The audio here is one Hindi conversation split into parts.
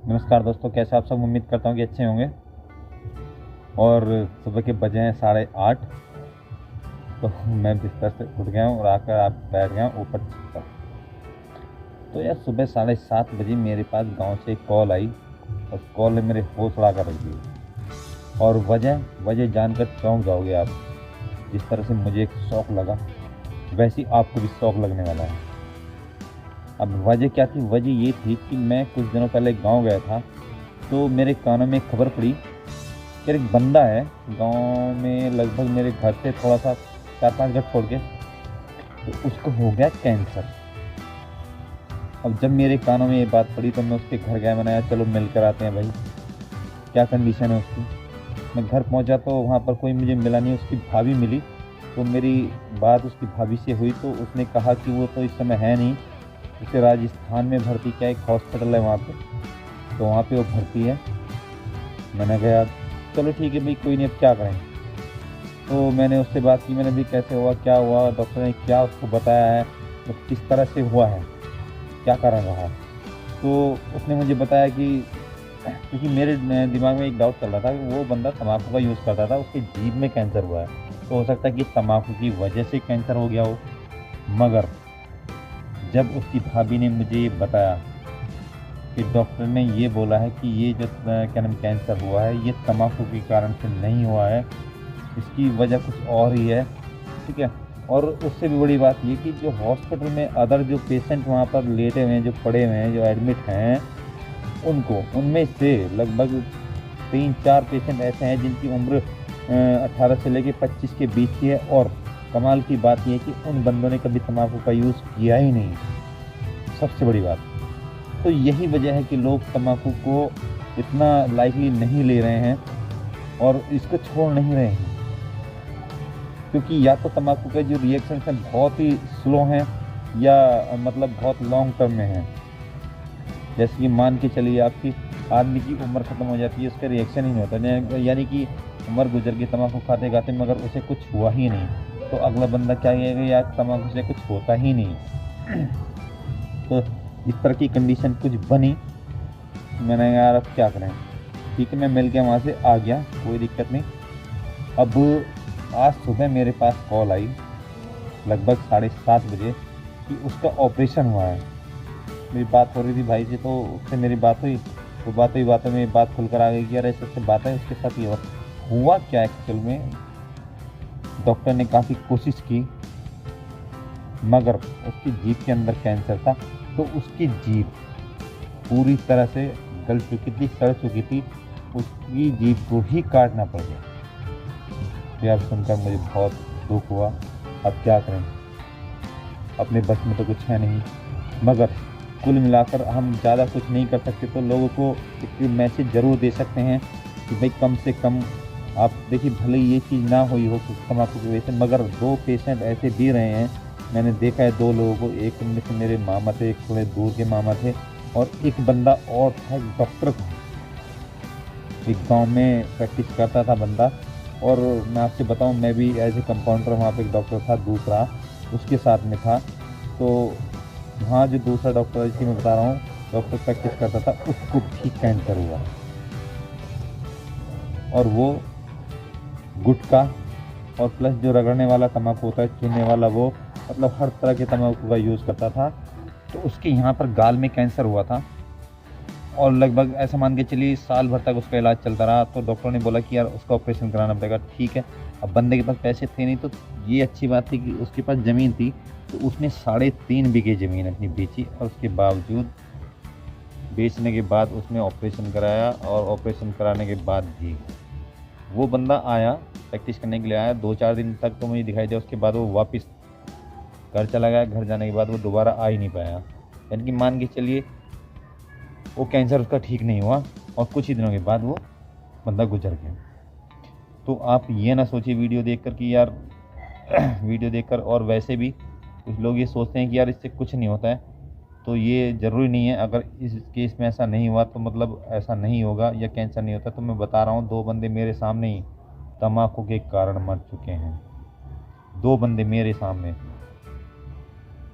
नमस्कार दोस्तों, कैसे आप सब। उम्मीद करता हूँ कि अच्छे होंगे। और सुबह के बजे हैं 8:30। तो मैं बिस्तर से उठ गया हूँ और आकर आप बैठ गया हूँ ऊपर छत पर। तो यार सुबह 7:30 बजे मेरे पास गांव से एक कॉल आई और कॉल ने मेरे होश उड़ा कर रख दिए। और वजह वजह जानकर चौंक जाओगे आप। जिस तरह से मुझे एक शौक लगा, वैसे ही आपको भी शौक लगने वाला है। अब वजह क्या थी? वजह ये थी कि मैं कुछ दिनों पहले गांव गया था। तो मेरे कानों में एक खबर पड़ी कि एक बंदा है गांव में, लगभग मेरे घर से थोड़ा सा 4-5 घर छोड़ के। तो उसको हो गया कैंसर। अब जब मेरे कानों में ये बात पड़ी तो मैं उसके घर गया। मैंने यार चलो मिल कर आते हैं भाई, क्या कंडीशन है उसकी। मैं घर पहुंचा तो वहाँ पर कोई मुझे मिला नहीं, उसकी भाभी मिली। तो मेरी बात उसकी भाभी से हुई तो उसने कहा कि वो तो इस समय है नहीं, उसे राजस्थान में भर्ती किया, एक हॉस्पिटल है वहाँ पे, तो वहाँ पे वो भर्ती है। मैंने कहा यार चलो ठीक है भाई, कोई नहीं, अब क्या करें। तो मैंने उससे बात की, मैंने भी कैसे हुआ, क्या हुआ, डॉक्टर ने क्या उसको बताया है, तो किस तरह से हुआ है, क्या कारण रहा। तो उसने मुझे बताया कि क्योंकि मेरे दिमाग में एक डाउट चल रहा था कि वो बंदा तम्बाकू का यूज़ करता था, उसकी जीभ में कैंसर हुआ है। तो हो सकता है कि तम्बाकू की वजह से कैंसर हो गया हो। मगर जब उसकी भाभी ने मुझे ये बताया कि डॉक्टर ने ये बोला है कि ये जो क्या नाम कैंसर हुआ है, ये तम्बाकू के कारण से नहीं हुआ है, इसकी वजह कुछ और ही है, ठीक है। और उससे भी बड़ी बात ये कि जो हॉस्पिटल में अदर जो पेशेंट वहाँ पर लेटे हुए हैं, जो पड़े हुए हैं, जो एडमिट हैं, उनमें से लगभग 3-4 पेशेंट ऐसे हैं जिनकी उम्र 18 से लेकर 25 के बीच की है। और कमाल की बात यह है कि उन बंदों ने कभी तम्बाकू का यूज़ किया ही नहीं, सबसे बड़ी बात। तो यही वजह है कि लोग तम्बाकू को इतना लाइटली नहीं ले रहे हैं और इसको छोड़ नहीं रहे हैं। क्योंकि या तो तम्बाकू के जो रिएक्शन हैं बहुत ही स्लो हैं, या मतलब बहुत लॉन्ग टर्म में हैं। जैसे कि मान के चलिए आपकी आदमी की उम्र ख़त्म हो जाती है, उसका रिएक्शन ही नहीं होता, यानी कि उम्र गुजर गई तम्बाकू खाते खाते, मगर उसे कुछ हुआ ही नहीं। तो अगला बंदा क्या कहेगा, यार तम्बाकू से कुछ होता ही नहीं। तो इस तरह की कंडीशन कुछ बनी। मैंने कहा यार अब क्या करें। ठीक है, मैं मिल के वहाँ से आ गया, कोई दिक्कत नहीं। अब आज सुबह मेरे पास कॉल आई लगभग 7:30 बजे कि उसका ऑपरेशन हुआ है। मेरी बात हो रही थी भाई से, तो उससे मेरी बात हुई, तो बातों में बात खुलकर आ गई कि यार ऐसे बात है उसके साथ ये हुआ क्या एक्चुअल में। डॉक्टर ने काफ़ी कोशिश की मगर उसकी जीभ के अंदर कैंसर था। तो उसकी जीभ पूरी तरह से गल चुकी थी, सड़ चुकी थी, उसकी जीभ को ही काटना पड़ गया। तो यार सुनकर मुझे बहुत दुख हुआ। अब क्या करें, अपने बस में तो कुछ है नहीं। मगर कुल मिलाकर हम ज़्यादा कुछ नहीं कर सकते, तो लोगों को एक मैसेज ज़रूर दे सकते हैं कि भाई कम से कम आप देखिए, भले ये चीज़ ना हुई हो तम्बाकू की वजह से, मगर 2 पेशेंट ऐसे भी रहे हैं। मैंने देखा है 2 लोगों को, एक उनमें से मेरे मामा थे, एक थोड़े दूर के मामा थे, और एक बंदा और था, डॉक्टर था, एक गांव में प्रैक्टिस करता था बंदा। और मैं आपसे बताऊं, मैं भी एज ए कंपाउंडर वहाँ पे एक डॉक्टर था दूसरा, उसके साथ में था। तो वहाँ जो दूसरा डॉक्टर है जिसकी मैं बता रहा हूँ, डॉक्टर प्रैक्टिस करता था, उसको भी कैंसर हुआ। और वो गुटखा और प्लस जो रगड़ने वाला तम्बाकू होता है, चूने वाला, वो मतलब हर तरह के तम्बाकू का यूज़ करता था। तो उसके यहाँ पर गाल में कैंसर हुआ था और लगभग ऐसा मान के चलिए साल भर तक उसका इलाज चलता रहा। तो डॉक्टर ने बोला कि यार उसका ऑपरेशन कराना पड़ेगा। ठीक है, अब बंदे के पास पैसे थे नहीं, तो ये अच्छी बात थी कि उसके पास ज़मीन थी। तो उसने 3.5 बीघे ज़मीन अपनी बेची, और उसके बावजूद बेचने के बाद उसने ऑपरेशन कराया। और ऑपरेशन कराने के बाद भी वो बंदा आया, प्रैक्टिस करने के लिए आया, 2-4 दिन तक तो मुझे दिखाई दिया। उसके बाद वो वापस घर चला गया। घर जाने के बाद वो दोबारा आ ही नहीं पाया। यानी कि मान के चलिए वो कैंसर उसका ठीक नहीं हुआ और कुछ ही दिनों के बाद वो बंदा गुजर गया। तो आप ये ना सोचिए वीडियो देखकर कि यार वीडियो देखकर, और वैसे भी कुछ लोग ये सोचते हैं कि यार इससे कुछ नहीं होता है, तो ये ज़रूरी नहीं है। अगर इस केस में ऐसा नहीं हुआ तो मतलब ऐसा नहीं होगा या कैंसर नहीं होता। तो मैं बता रहा हूँ, 2 बंदे मेरे सामने ही तम्बाकू के कारण मर चुके हैं, 2 बंदे मेरे सामने।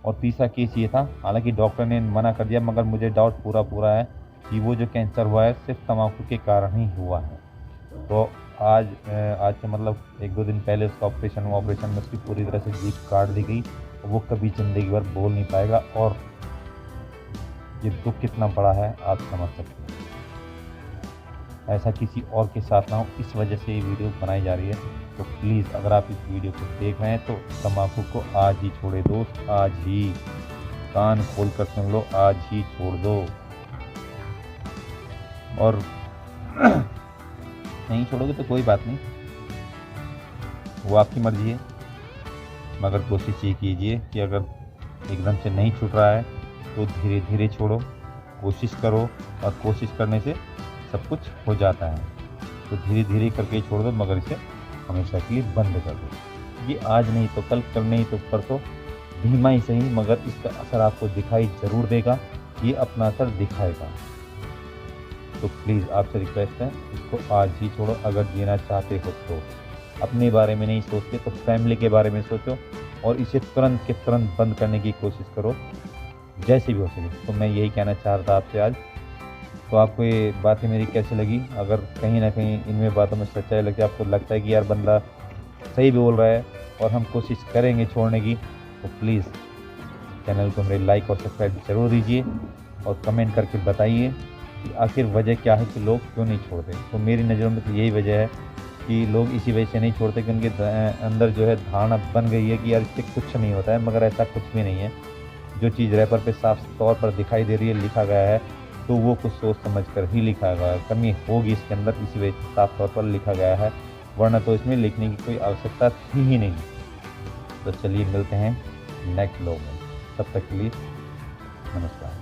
और तीसरा केस ये था, हालांकि डॉक्टर ने मना कर दिया, मगर मुझे डाउट पूरा है कि वो जो कैंसर हुआ है सिर्फ तम्बाकू के कारण ही हुआ है। तो आज से मतलब 1-2 दिन पहले उसका ऑपरेशन हुआ। ऑपरेशन में उसकी पूरी तरह से जीभ काट दी गई। वो कभी ज़िंदगी भर बोल नहीं पाएगा, और ये दुख कितना बड़ा है आप समझ सकते हैं। ऐसा किसी और के साथ ना हो, इस वजह से ये वीडियो बनाई जा रही है। तो प्लीज़ अगर आप इस वीडियो को देख रहे हैं तो तम्बाकू को आज ही छोड़े दोस्त, आज ही कान खोल कर सुन लो, आज ही छोड़ दो। और नहीं छोड़ोगे तो कोई बात नहीं, वो आपकी मर्जी है, मगर कोशिश ये कीजिए कि अगर एकदम से नहीं छूट रहा है तो धीरे धीरे छोड़ो, कोशिश करो, और कोशिश करने से सब कुछ हो जाता है। तो धीरे धीरे करके छोड़ दो, मगर इसे हमेशा के लिए बंद कर दो। ये आज नहीं तो कल, कल नहीं तो परसों, धीमा ही सही, मगर इसका असर आपको दिखाई ज़रूर देगा, ये अपना असर दिखाएगा। तो प्लीज़ आपसे रिक्वेस्ट है, इसको आज ही छोड़ो। अगर जीना चाहते हो तो अपने बारे में नहीं सोचते तो फैमिली के बारे में सोचो, और इसे तुरंत के तुरंत बंद करने की कोशिश करो जैसे भी हो सके। तो मैं यही कहना चाह रहा था आपसे आज। तो आपको ये बातें मेरी कैसी लगी? अगर कहीं ना कहीं इनमें बातों में सच्चाई लगती है, आपको लगता है कि यार बंदा सही बोल रहा है और हम कोशिश करेंगे छोड़ने की, तो प्लीज़ चैनल को मेरे लाइक और सब्सक्राइब ज़रूर दीजिए, और कमेंट करके बताइए कि आखिर वजह क्या है कि लोग क्यों नहीं छोड़ते। तो मेरी नज़रों में तो यही वजह है कि लोग इसी वजह से नहीं छोड़ते कि उनके अंदर जो है धारणा बन गई है कि यार इससे कुछ नहीं होता है, मगर ऐसा कुछ भी नहीं है। जो चीज़ रैपर पे साफ तौर पर दिखाई दे रही है, लिखा गया है, तो वो कुछ सोच समझ कर ही लिखा गया है। कमी होगी इसके अंदर, इसी वजह से साफ तौर पर लिखा गया है, वरना तो इसमें लिखने की कोई आवश्यकता थी ही नहीं। तो चलिए मिलते हैं नेक्स्ट व्लॉग में, तब तक के लिए नमस्कार।